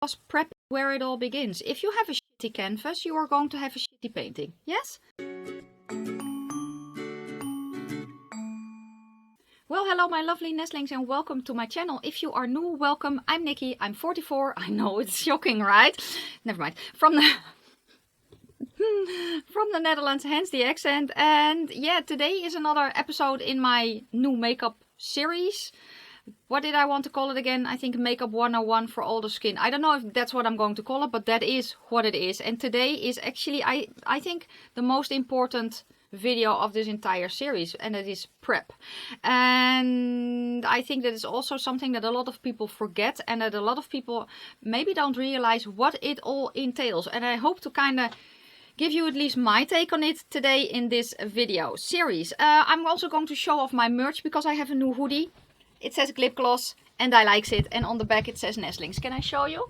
because prep is where it all begins. If you have a shitty canvas, you are going to have a shitty painting. Yes? Well, hello my lovely nestlings and welcome to my channel. If you are new, welcome. I'm Nikki, I'm 44. I know it's shocking, right? Never mind. From the Netherlands, hence the accent. And yeah, today is another episode in my new makeup series. What did I want to call it again? I think Makeup 101 for all the skin. I don't know if that's what I'm going to call it, but that is what it is. And today is actually, I think, the most important video of this entire series, and it is prep. And I think that is also something that a lot of people forget, and that a lot of people maybe don't realize what it all entails. And I hope to kind of give you at least my take on it today in this video series. I'm also going to show off my merch because I have a new hoodie. It says lip gloss and I likes it, and on the back it says Nestlings. Can I show you?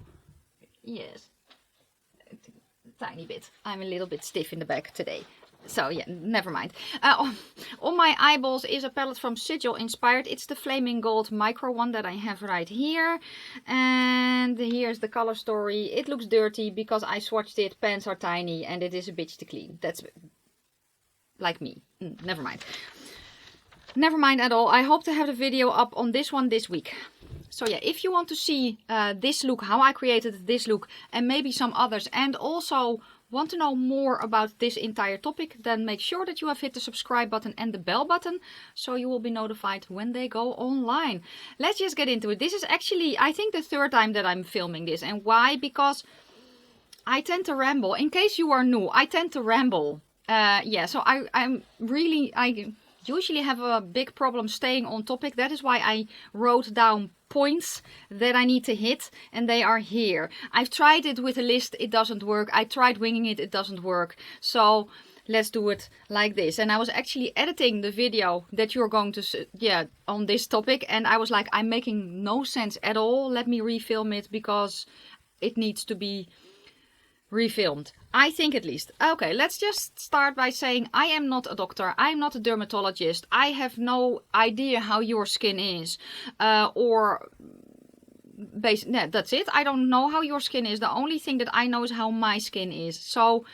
Yes, a tiny bit. I'm a little bit stiff in the back today. So yeah, never mind. On my eyeballs is a palette from Sigil Inspired. It's the Flaming Gold micro one that I have right here. And here's the color story. It looks dirty because I swatched it. Pans are tiny and it is a bitch to clean. That's like me. Never mind. Never mind at all. I hope to have the video up on this one this week. So yeah, if you want to see this look, how I created this look, and maybe some others, and also want to know more about this entire topic, then make sure that you have hit the subscribe button and the bell button, so you will be notified when they go online. Let's just get into it. This is actually, I think, the third time that I'm filming this. And why? Because I tend to ramble. In case you are new, I tend to ramble. Yeah, so I usually have a big problem staying on topic. That is why I wrote down points that I need to hit, and they are here. I've tried it with a list, it doesn't work. I tried winging it, it doesn't work. So let's do it like this. And I was actually editing the video that you're going to, yeah, on this topic, and I was like, I'm making no sense at all. Let me refilm it because it needs to be refilmed, I think, at least. Okay, let's just start by saying I am not a doctor. I'm not a dermatologist. I have no idea how your skin is. That's it. I don't know how your skin is. The only thing that I know is how my skin is. So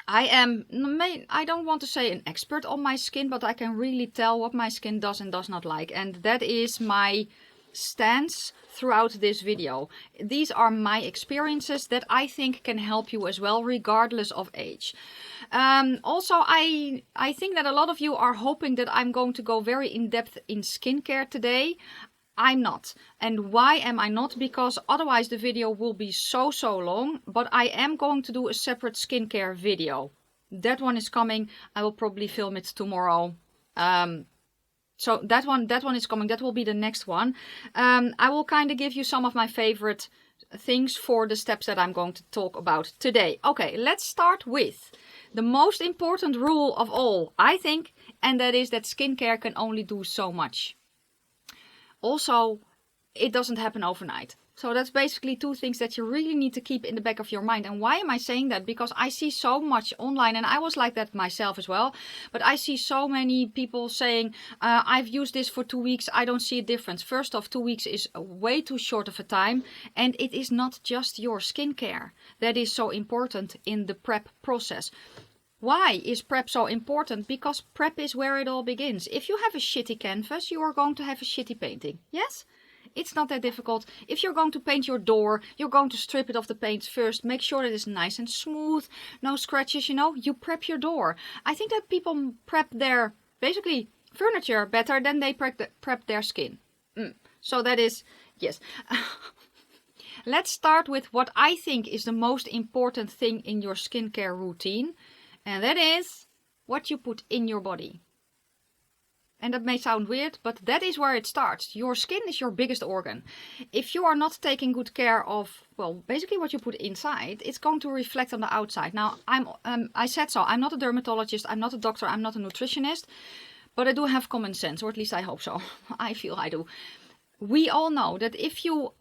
I don't want to say an expert on my skin, but I can really tell what my skin does and does not like. And that is my stance throughout this video. These are my experiences that I think can help you as well, regardless of age. Also, I think that a lot of you are hoping that I'm going to go very in depth in skincare today. I'm not. And why am I not? Because otherwise the video will be so long. But I am going to do a separate skincare video. That one is coming. I will probably film it tomorrow. So that one is coming. That will be the next one. I will kind of give you some of my favorite things for the steps that I'm going to talk about today. Okay, let's start with the most important rule of all, I think, and that is that skincare can only do so much. Also, it doesn't happen overnight. So that's basically two things that you really need to keep in the back of your mind. And why am I saying that? Because I see so much online, and I was like that myself as well. But I see so many people saying, I've used this for 2 weeks, I don't see a difference. First off, 2 weeks is way too short of a time. And it is not just your skincare that is so important in the prep process. Why is prep so important? Because prep is where it all begins. If you have a shitty canvas, you are going to have a shitty painting. Yes? It's not that difficult. If you're going to paint your door, you're going to strip it of the paint first. Make sure that it's nice and smooth. No scratches, you know. You prep your door. I think that people prep their, basically, furniture better than they prep their skin. So that is, yes. Let's start with what I think is the most important thing in your skincare routine. And that is what you put in your body. And that may sound weird, but that is where it starts. Your skin is your biggest organ. If you are not taking good care of, well, basically what you put inside, it's going to reflect on the outside. Now, I said so. I'm not a dermatologist. I'm not a doctor. I'm not a nutritionist. But I do have common sense, or at least I hope so. I feel I do. We all know that if you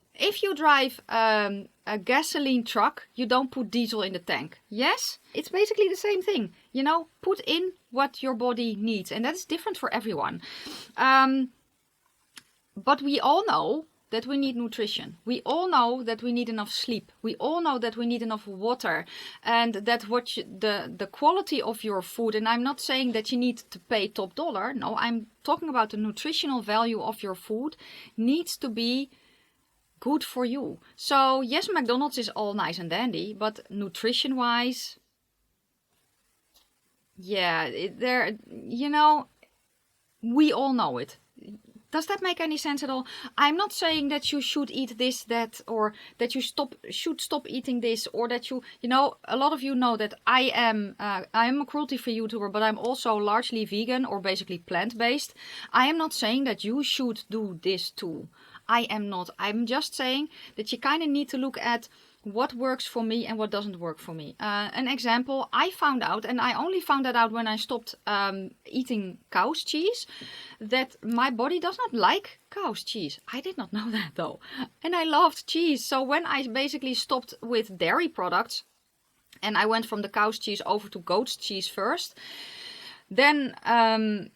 drive a gasoline truck, you don't put diesel in the tank. Yes? It's basically the same thing. You know, put in what your body needs. And that's different for everyone. But we all know that we need nutrition. We all know that we need enough sleep. We all know that we need enough water, and that the quality of your food, and I'm not saying that you need to pay top dollar. No, I'm talking about the nutritional value of your food needs to be good for you. So yes, McDonald's is all nice and dandy, but nutrition wise, yeah, we all know it. Does that make any sense at all? I'm not saying that you should eat this, that, or that you should stop eating this, or that a lot of you know that I am a cruelty-free YouTuber, but I'm also largely vegan or basically plant-based. I am not saying that you should do this too. I am not. I'm just saying that you kind of need to look at what works for me and what doesn't work for me. An example, I found out, and I only found that out when I stopped eating cow's cheese, that my body does not like cow's cheese. I did not know that though. And I loved cheese. So when I basically stopped with dairy products, and I went from the cow's cheese over to goat's cheese first, then I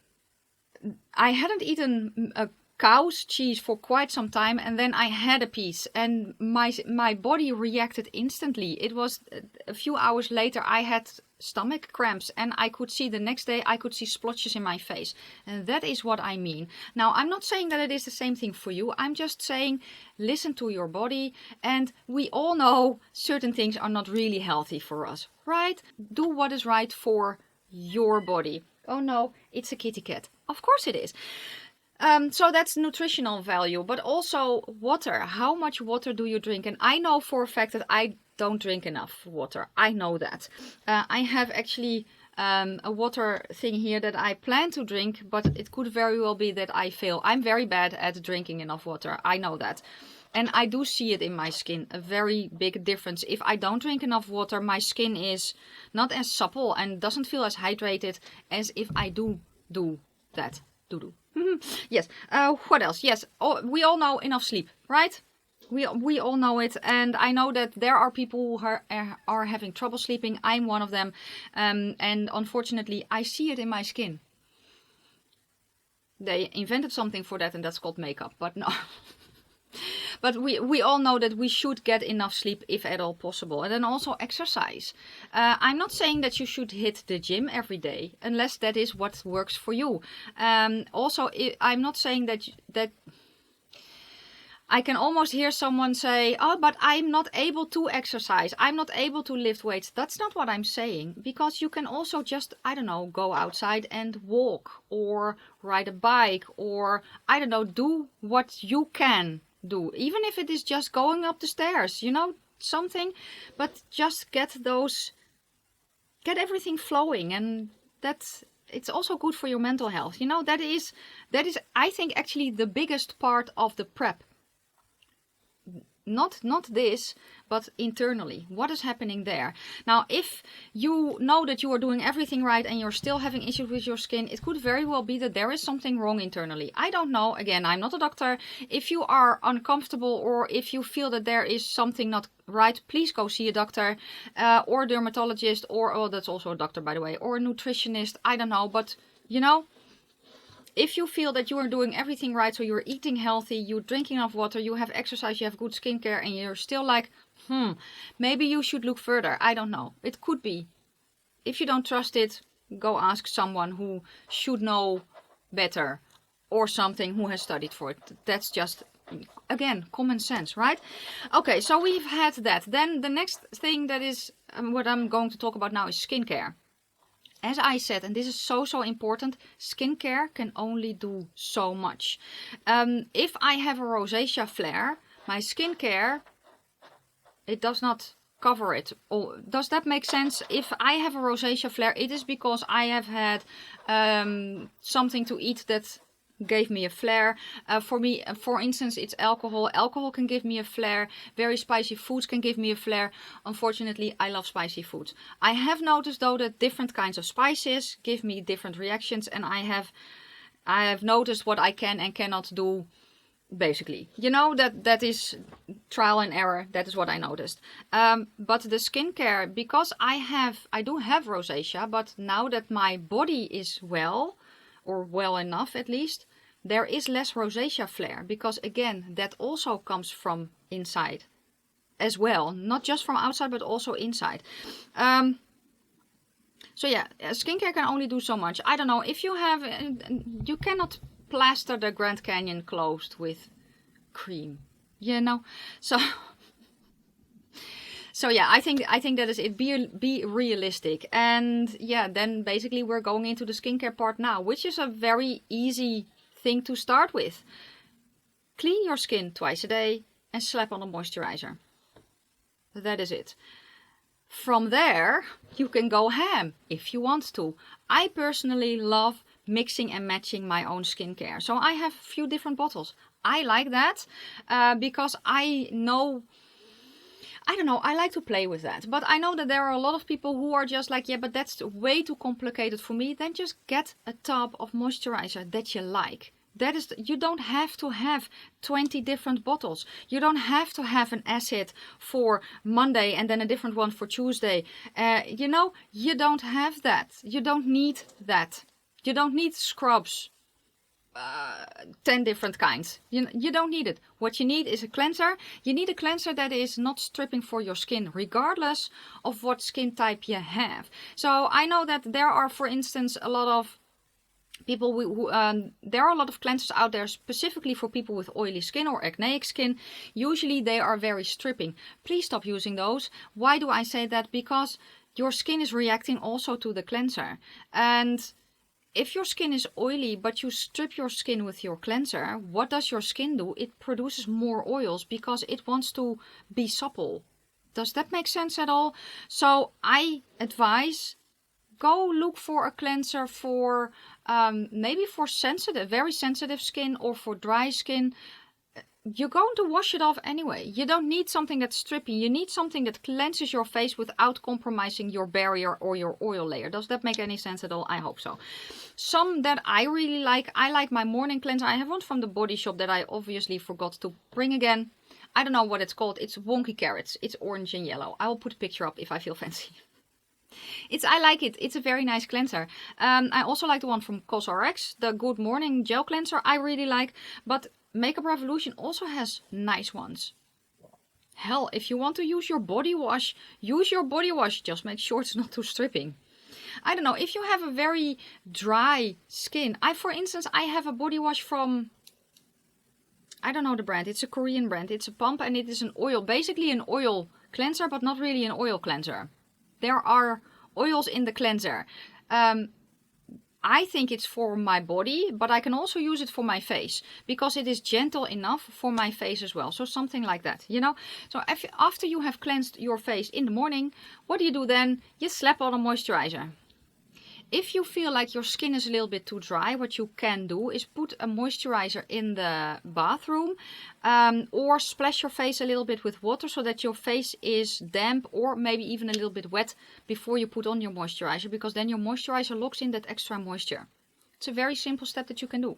hadn't eaten a cow's cheese for quite some time, and then I had a piece and my body reacted instantly. It was a few hours later I had stomach cramps, and I could see the next day I could see splotches in my face, and that is what I mean. Now, I'm not saying that it is the same thing for you. I'm just saying listen to your body, and we all know certain things are not really healthy for us, right? Do what is right for your body. Oh no, it's a kitty cat. Of course it is. So that's nutritional value, but also water. How much water do you drink? And I know for a fact that I don't drink enough water. I know that. I have actually a water thing here that I plan to drink, but it could very well be that I fail. I'm very bad at drinking enough water. I know that. And I do see it in my skin, a very big difference. If I don't drink enough water, my skin is not as supple and doesn't feel as hydrated as if I do that. Yes. What else? Yes. We all know enough sleep, right? We all know it, and I know that there are people who are having trouble sleeping. I'm one of them, and unfortunately, I see it in my skin. They invented something for that, and that's called makeup. But no. But we all know that we should get enough sleep if at all possible. And then also exercise. I'm not saying that you should hit the gym every day, unless that is what works for you. Also, I'm not saying that I can almost hear someone say, oh, but I'm not able to exercise. I'm not able to lift weights. That's not what I'm saying. Because you can also just, I don't know, go outside and walk or ride a bike or, I don't know, do what you can do. Even if it is just going up the stairs, something. But just get everything flowing, and it's also good for your mental health. That is, I think, actually the biggest part of the prep. Not this, but internally. What is happening there? Now, if you know that you are doing everything right and you're still having issues with your skin, it could very well be that there is something wrong internally. I don't know. Again, I'm not a doctor. If you are uncomfortable or if you feel that there is something not right, please go see a doctor or a dermatologist or that's also a doctor, by the way, or a nutritionist. I don't know. But, if you feel that you are doing everything right, so you're eating healthy, you're drinking enough water, you have exercise, you have good skincare, and you're still like, maybe you should look further. I don't know. It could be. If you don't trust it, go ask someone who should know better or something who has studied for it. That's just, again, common sense, right? Okay, so we've had that. Then the next thing that is what I'm going to talk about now is skincare. As I said, and this is so important, skincare can only do so much. If I have a rosacea flare, my skincare, it does not cover it. Does that make sense? If I have a rosacea flare, it is because I have had something to eat that gave me a flare. For me, for instance, it's alcohol. Alcohol can give me a flare. Very spicy foods can give me a flare. Unfortunately, I love spicy foods. I have noticed though that different kinds of spices give me different reactions, and I have noticed what I can and cannot do. Basically, that is trial and error. That is what I noticed. But the skincare, because I do have rosacea, but now that my body is well, or well enough at least, there is less rosacea flare, because again, that also comes from inside as well, not just from outside but also inside. So yeah, skincare can only do so much. I don't know if you have, you cannot plaster the Grand Canyon closed with cream, you know. So yeah, I think that is it. Be realistic. And yeah, then basically we're going into the skincare part now, which is a very easy thing to start with. Clean your skin twice a day and slap on a moisturizer. That is it. From there, you can go ham if you want to. I personally love mixing and matching my own skincare. So I have a few different bottles. I like that because I know, I don't know, I like to play with that. But I know that there are a lot of people who are just like, yeah, but that's way too complicated for me. Then just get a tub of moisturizer that you like. That is, you don't have to have 20 different bottles. You don't have to have an acid for Monday and then a different one for Tuesday. You know, you don't have that. You don't need that. You don't need scrubs. 10 different kinds. You don't need it. What you need is a cleanser. You need a cleanser that is not stripping for your skin, regardless of what skin type you have. So I know that there are, for instance, a lot of people there are a lot of cleansers out there specifically for people with oily skin or acneic skin. Usually they are very stripping. Please stop using those. Why do I say that? Because your skin is reacting also to the cleanser. And if your skin is oily but you strip your skin with your cleanser, what does your skin do? It produces more oils because it wants to be supple. Does that make sense at all? So I advise, go look for a cleanser for maybe for sensitive, very sensitive skin, or for dry skin. You're going to wash it off anyway. You don't need something that's stripping. You need something that cleanses your face without compromising your barrier or your oil layer. Does that make any sense at all? I hope so. Some that I really like, I like my morning cleanser. I have one from the Body Shop that I obviously forgot to bring again. I don't know what it's called. It's Wonky Carrots. It's orange and yellow. I will put a picture up if I feel fancy. I like it. It's a very nice cleanser. I also like the one from CosRx, the Good Morning Gel Cleanser. I really like. But Makeup Revolution also has nice ones. Hell, if you want to use your body wash, use your body wash. Just make sure it's not too stripping. I don't know. If you have a very dry skin. For instance, I have a body wash from, I don't know the brand. It's a Korean brand. It's a pump and it is an oil. Basically an oil cleanser, but not really an oil cleanser. There are oils in the cleanser. I think it's for my body, but I can also use it for my face because it is gentle enough for my face as well. So something like that, you know. So after you have cleansed your face in the morning, what do you do then? You slap on a moisturizer. If you feel like your skin is a little bit too dry, what you can do is put a moisturizer in the bathroom or splash your face a little bit with water so that your face is damp or maybe even a little bit wet before you put on your moisturizer, because then your moisturizer locks in that extra moisture. It's a very simple step that you can do.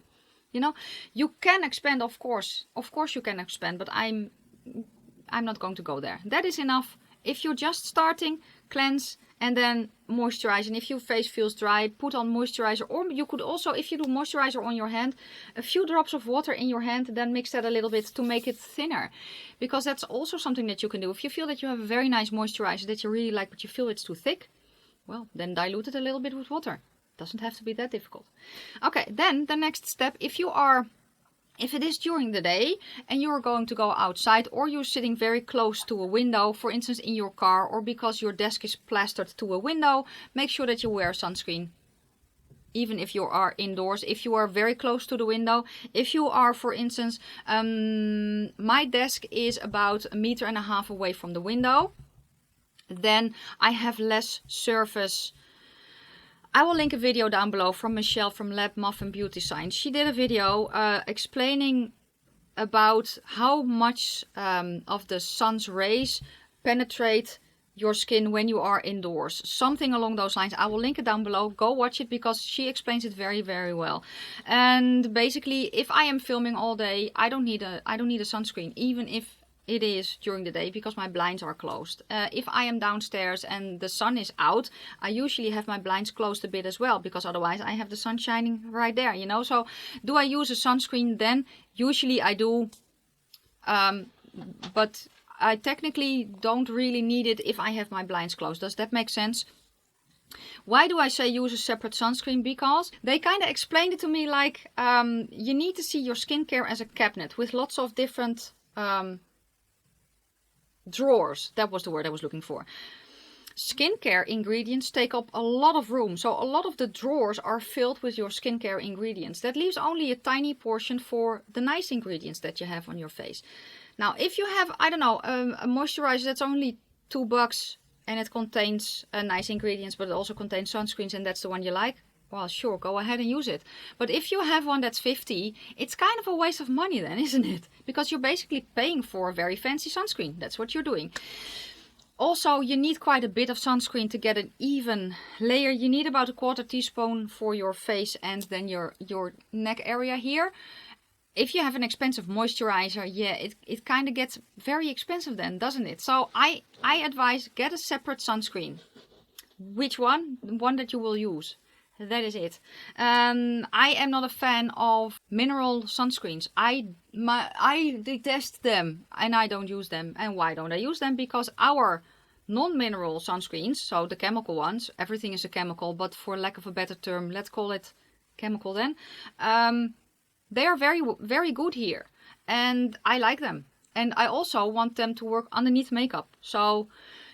You know, you can expand, of course you can expand, but I'm not going to go there. That is enough. If you're just starting, cleanse and then moisturize. And if your face feels dry, put on moisturizer. Or you could also, if you do moisturizer on your hand, a few drops of water in your hand, then mix that a little bit to make it thinner. Because that's also something that you can do. If you feel that you have a very nice moisturizer that you really like, but you feel it's too thick, well, then dilute it a little bit with water. Doesn't have to be that difficult. Okay, then the next step, if it is during the day and you're going to go outside or you're sitting very close to a window, for instance in your car, or because your desk is plastered to a window, make sure that you wear sunscreen. Even if you are indoors, if you are very close to the window. If you are, for instance, my desk is about 1.5 meters away from the window, then I have less surface. I will link a video down below from Michelle from Lab Muffin Beauty Science. She did a video explaining about how much of the sun's rays penetrate your skin when you are indoors. Something along those lines. I will link it down below. Go watch it because she explains it very, very well. And basically, if I am filming all day, I don't need a sunscreen. Even if it is during the day because my blinds are closed. If I am downstairs and the sun is out, I usually have my blinds closed a bit as well, because otherwise I have the sun shining right there, you know. So do I use a sunscreen then? Usually I do, but I technically don't really need it if I have my blinds closed. Does that make sense? Why do I say use a separate sunscreen? Because they kind of explained it to me like you need to see your skincare as a cabinet with lots of different drawers. That was the word I was looking for. Skincare ingredients take up a lot of room. So a lot of the drawers are filled with your skincare ingredients. That leaves only a tiny portion for the nice ingredients that you have on your face. Now, if you have, I don't know, a moisturizer that's only $2 and it contains nice ingredients, but it also contains sunscreens, and that's the one you like, well, sure, go ahead and use it. But if you have one that's 50, it's kind of a waste of money then, isn't it? Because you're basically paying for a very fancy sunscreen. That's what you're doing. Also, you need quite a bit of sunscreen to get an even layer. You need about a 1/4 teaspoon for your face and then your neck area here. If you have an expensive moisturizer, yeah, it kind of gets very expensive then, doesn't it? So I advise get a separate sunscreen. Which one? The one that you will use. That is it. I am not a fan of mineral sunscreens. I detest them and I don't use them. And why don't I use them? Because our non-mineral sunscreens, so the chemical ones, everything is a chemical, but for lack of a better term, let's call it chemical then. They are very, very good here, and I like them. And I also want them to work underneath makeup. So,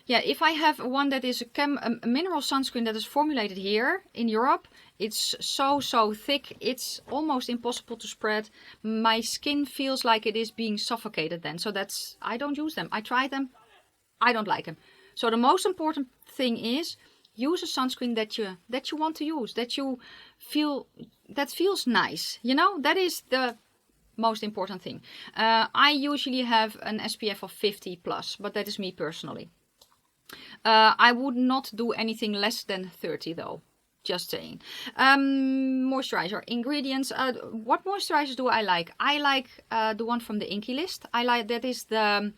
yeah, if I have one that is a mineral sunscreen that is formulated here in Europe, it's so thick, it's almost impossible to spread. My skin feels like it is being suffocated then. So I don't use them. I tried them. I don't like them. So the most important thing is use a sunscreen that you want to use, that feels nice. You know, that is the most important thing. I usually have an SPF of 50 plus, but that is me personally. I would not do anything less than 30 though. Just saying. Moisturizer ingredients. What moisturizers do I like? I like the one from the Inky list. That is the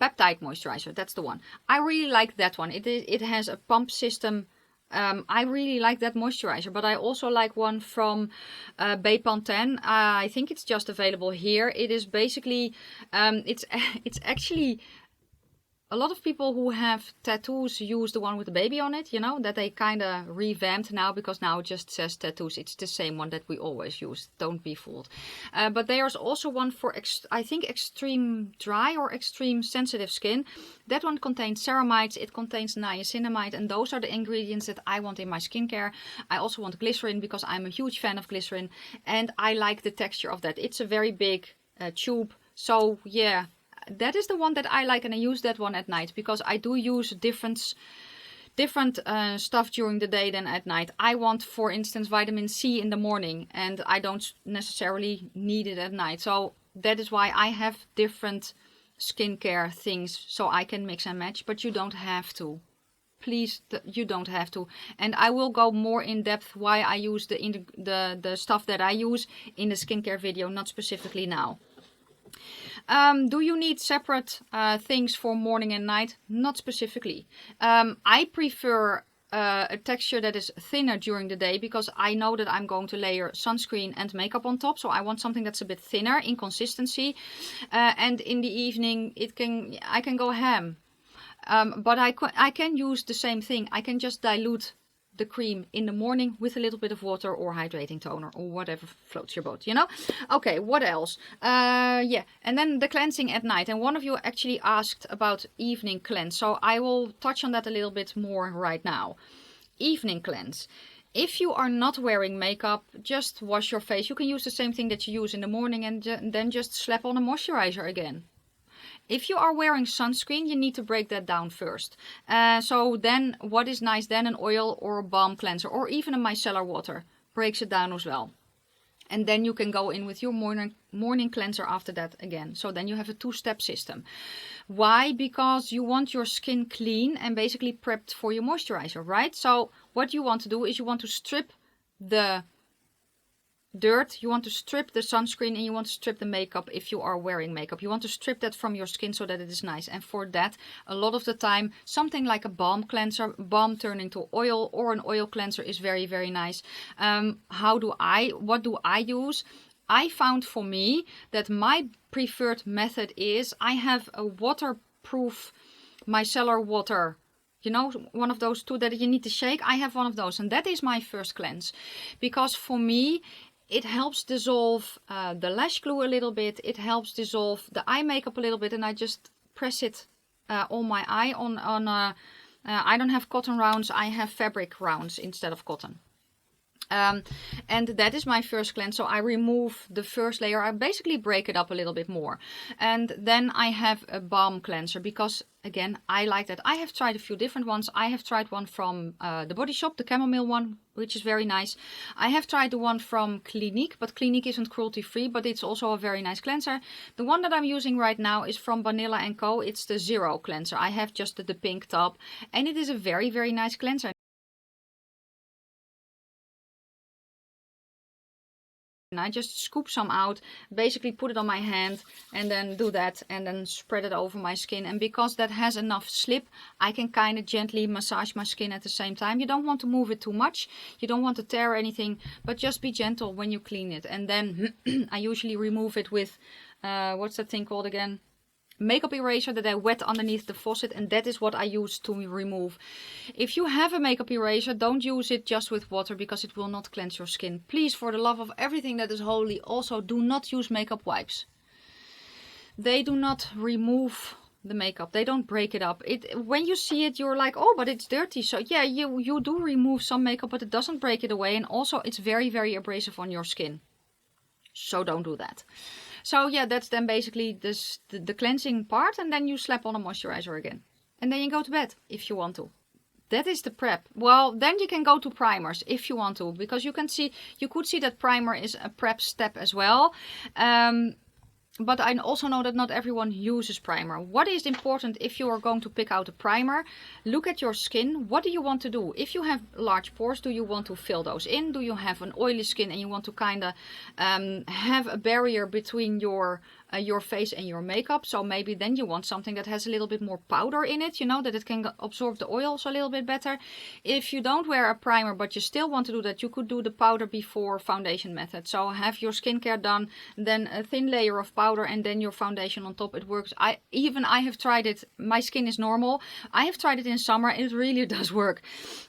peptide moisturizer. That's the one. I really like that one. It has a pump system. I really like that moisturizer, but I also like one from Bepanthene. I think it's just available here. It is basically, it's actually, a lot of people who have tattoos use the one with the baby on it, you know, that they kind of revamped now, because now it just says tattoos. It's the same one that we always use. Don't be fooled. But there's also one for, I think, extreme dry or extreme sensitive skin. That one contains ceramides, it contains niacinamide, and those are the ingredients that I want in my skincare. I also want glycerin because I'm a huge fan of glycerin, and I like the texture of that. It's a very big tube, so yeah. That is the one that I like, and I use that one at night because I do use different stuff during the day than at night. I want, for instance, vitamin C in the morning, and I don't necessarily need it at night. So that is why I have different skincare things, so I can mix and match, but you don't have to. Please, you don't have to. And I will go more in depth why I use the stuff that I use in the skincare video, not specifically now. Do you need separate things for morning and night? Not specifically. I prefer a texture that is thinner during the day because I know that I'm going to layer sunscreen and makeup on top. So I want something that's a bit thinner in consistency. And in the evening, I can go ham. But I can use the same thing. I can just dilute the cream in the morning with a little bit of water or hydrating toner or whatever floats your boat, you know. Okay, what else? Yeah, and then the cleansing at night. And one of you actually asked about evening cleanse, so I will touch on that a little bit more right now. Evening cleanse. If you are not wearing makeup, just wash your face. You can use the same thing that you use in the morning and then just slap on a moisturizer again. If you are wearing sunscreen, you need to break that down first. So then what is nice then? An oil or a balm cleanser or even a micellar water breaks it down as well. And then you can go in with your morning cleanser after that again. So then you have a two-step system. Why? Because you want your skin clean and basically prepped for your moisturizer, right? So what you want to do is you want to strip the dirt, you want to strip the sunscreen and you want to strip the makeup if you are wearing makeup. You want to strip that from your skin so that it is nice. And for that, a lot of the time, something like a balm cleanser, balm turning to oil, or an oil cleanser is very, very nice. What do I use? I found for me that my preferred method is I have a waterproof micellar water. You know, one of those two that you need to shake. I have one of those, and that is my first cleanse. Because for me, it helps dissolve the lash glue a little bit. It helps dissolve the eye makeup a little bit, and I just press it on my eye. I don't have cotton rounds. I have fabric rounds instead of cotton. And that is my first cleanse. So I remove the first layer. I basically break it up a little bit more. And then I have a balm cleanser because, again, I like that. I have tried a few different ones. I have tried one from the Body Shop, the chamomile one, which is very nice. I have tried the one from Clinique, but Clinique isn't cruelty free, but it's also a very nice cleanser. The one that I'm using right now is from Vanilla & Co. It's the Zero cleanser. I have just the pink top, and it is a very, very nice cleanser. And I just scoop some out, basically put it on my hand and then do that and then spread it over my skin. And because that has enough slip, I can kind of gently massage my skin at the same time. You don't want to move it too much. You don't want to tear anything, but just be gentle when you clean it. And then I usually remove it with, what's that thing called again? Makeup eraser that I wet underneath the faucet, and that is what I use to remove. If you have a makeup eraser, don't use it just with water because it will not cleanse your skin. Please, for the love of everything that is holy, also do not use makeup wipes. They do not remove the makeup. They don't break it up. When you see it, you're like, oh, but it's dirty. So yeah, you do remove some makeup, but it doesn't break it away. And also it's very, very abrasive on your skin. So don't do that. So yeah, that's then basically the cleansing part, and then you slap on a moisturizer again. And then you go to bed if you want to. That is the prep. Well, then you can go to primers if you want to, because you could see that primer is a prep step as well. But I also know that not everyone uses primer. What is important if you are going to pick out a primer? Look at your skin. What do you want to do? If you have large pores, do you want to fill those in? Do you have an oily skin and you want to kind of have a barrier between your face and your makeup? So maybe then you want something that has a little bit more powder in it, you know, that it can absorb the oils a little bit better. If you don't wear a primer but you still want to do that, you could do the powder before foundation method. So have your skincare done, then a thin layer of powder, and then your foundation on top. It works. I have tried it. My skin is normal. I have tried it in summer. It really does work.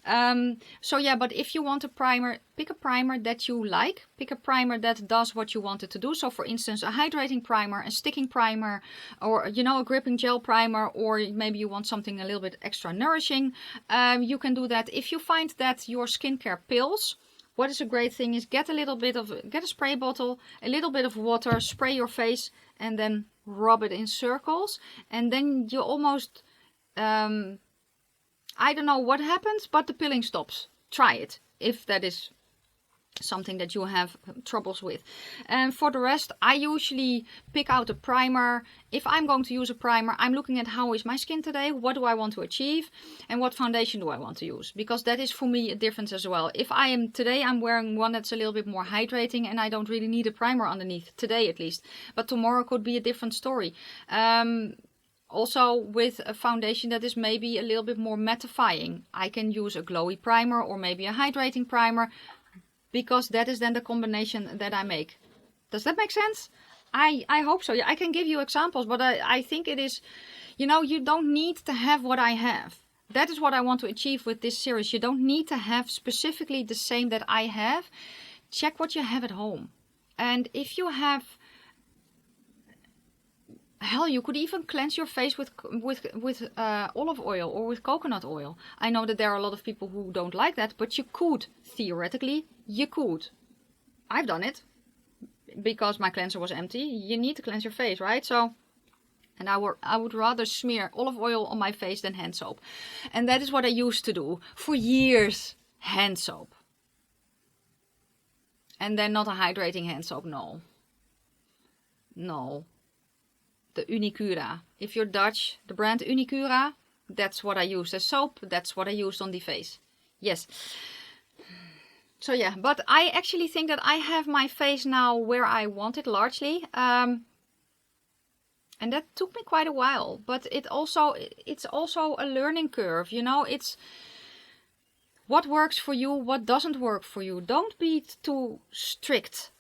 So yeah, but if you want a primer, pick a primer that you like. Pick a primer that does what you want it to do. So for instance, a hydrating primer, a sticking primer, or you know, a gripping gel primer, or maybe you want something a little bit extra nourishing. You can do that. If you find that your skincare pills, what is a great thing is get a spray bottle, a little bit of water, spray your face, and then rub it in circles. And then you almost, I don't know what happens, but the pilling stops. Try it if that is something that you have troubles with. And for the rest, I usually pick out a primer. If I'm going to use a primer, I'm looking at how is my skin today, what do I want to achieve, and what foundation do I want to use, because that is for me a difference as well. If today I'm wearing one that's a little bit more hydrating and I don't really need a primer underneath, today at least, but tomorrow could be a different story. Also with a foundation that is maybe a little bit more mattifying, I can use a glowy primer or maybe a hydrating primer, because that is then the combination that I make. Does that make sense? I hope so. Yeah, I can give you examples, but I think it is, you know, you don't need to have what I have. That is what I want to achieve with this series. You don't need to have specifically the same that I have. Check what you have at home. And if you have, hell, you could even cleanse your face with olive oil or with coconut oil. I know that there are a lot of people who don't like that, but you could, theoretically, you could. I've done it because my cleanser was empty. You need to cleanse your face, right? So, and I would rather smear olive oil on my face than hand soap. And that is what I used to do for years. Hand soap. And then not a hydrating hand soap, no. No. The Unicura. If you're Dutch, the brand Unicura, that's what I use as soap. That's what I used on the face. Yes. So yeah, but I actually think that I have my face now where I want it largely. And that took me quite a while, but it's also a learning curve, you know. It's what works for you, what doesn't work for you. Don't be too strict.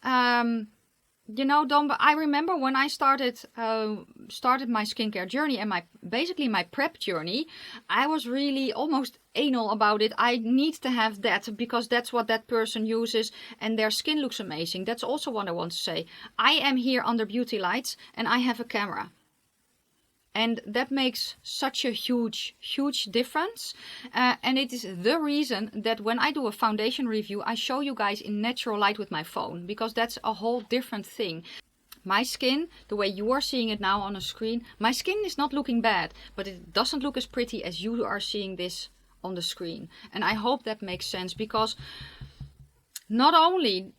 You know, I remember when I started my skincare journey and basically my prep journey, I was really almost anal about it. I need to have that because that's what that person uses and their skin looks amazing. That's also what I want to say. I am here under beauty lights and I have a camera. And that makes such a huge, huge difference. And it is the reason that when I do a foundation review, I show you guys in natural light with my phone. Because that's a whole different thing. My skin, the way you are seeing it now on a screen, my skin is not looking bad. But it doesn't look as pretty as you are seeing this on the screen. And I hope that makes sense. Because not only,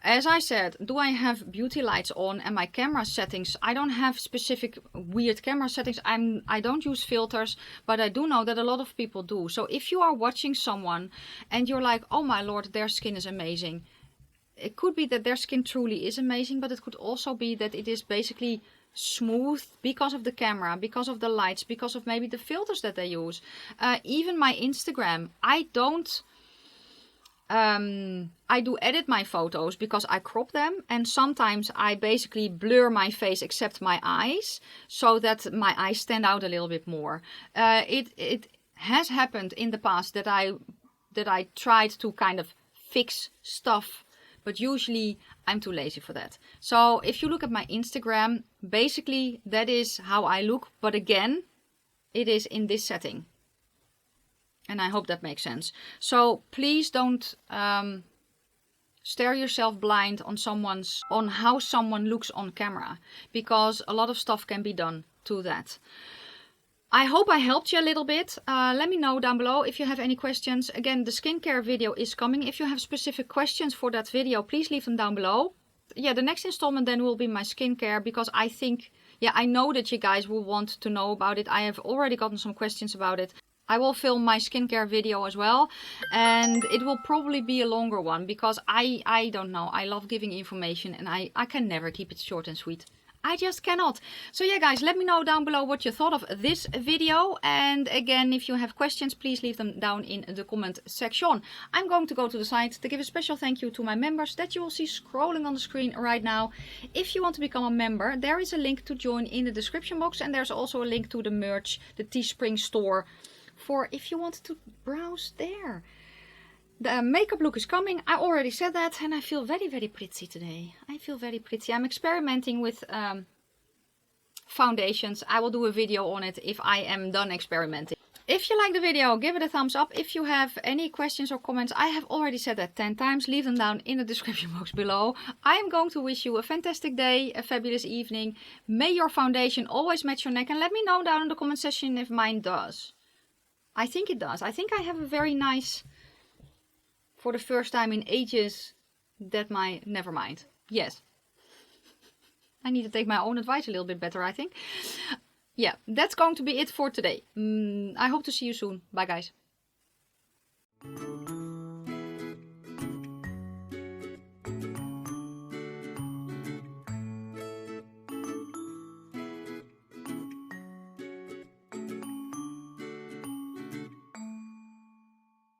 as I said, do I have beauty lights on and my camera settings? I don't have specific weird camera settings. I don't use filters, but I do know that a lot of people do. So if you are watching someone and you're like, oh my lord, their skin is amazing. It could be that their skin truly is amazing, but it could also be that it is basically smooth because of the camera, because of the lights, because of maybe the filters that they use. Even my Instagram, I do edit my photos because I crop them, and sometimes I basically blur my face except my eyes so that my eyes stand out a little bit more. It has happened in the past that I tried to kind of fix stuff, but usually I'm too lazy for that. So if you look at my Instagram, basically that is how I look, but again, it is in this setting. And I hope that makes sense. So please don't stare yourself blind on how someone looks on camera, because a lot of stuff can be done to that. I hope I helped you a little bit. Let me know down below if you have any questions. Again, the skincare video is coming. If you have specific questions for that video, please leave them down below. Yeah, the next installment then will be my skincare, because I think, yeah, I know that you guys will want to know about it. I have already gotten some questions about it. I will film my skincare video as well, and it will probably be a longer one because I don't know, I love giving information and I can never keep it short and sweet. I just cannot. So yeah guys, let me know down below what you thought of this video, and again, if you have questions, please leave them down in the comment section. I'm going to go to the site to give a special thank you to my members that you will see scrolling on the screen right now. If you want to become a member, there is a link to join in the description box, and there's also a link to the merch, the Teespring store, for if you want to browse there. The makeup look is coming. I already said that, and I feel very, very pretty today. I feel very pretty. I'm experimenting with foundations. I will do a video on it if I am done experimenting. If you like the video, give it a thumbs up. If you have any questions or comments, I have already said that 10 times. Leave them down in the description box below. I am going to wish you a fantastic day, a fabulous evening. May your foundation always match your neck, and let me know down in the comment section if mine does. I think it does. I think I have a very nice, for the first time in ages, never mind. Yes. I need to take my own advice a little bit better, I think. Yeah, that's going to be it for today. I hope to see you soon. Bye guys.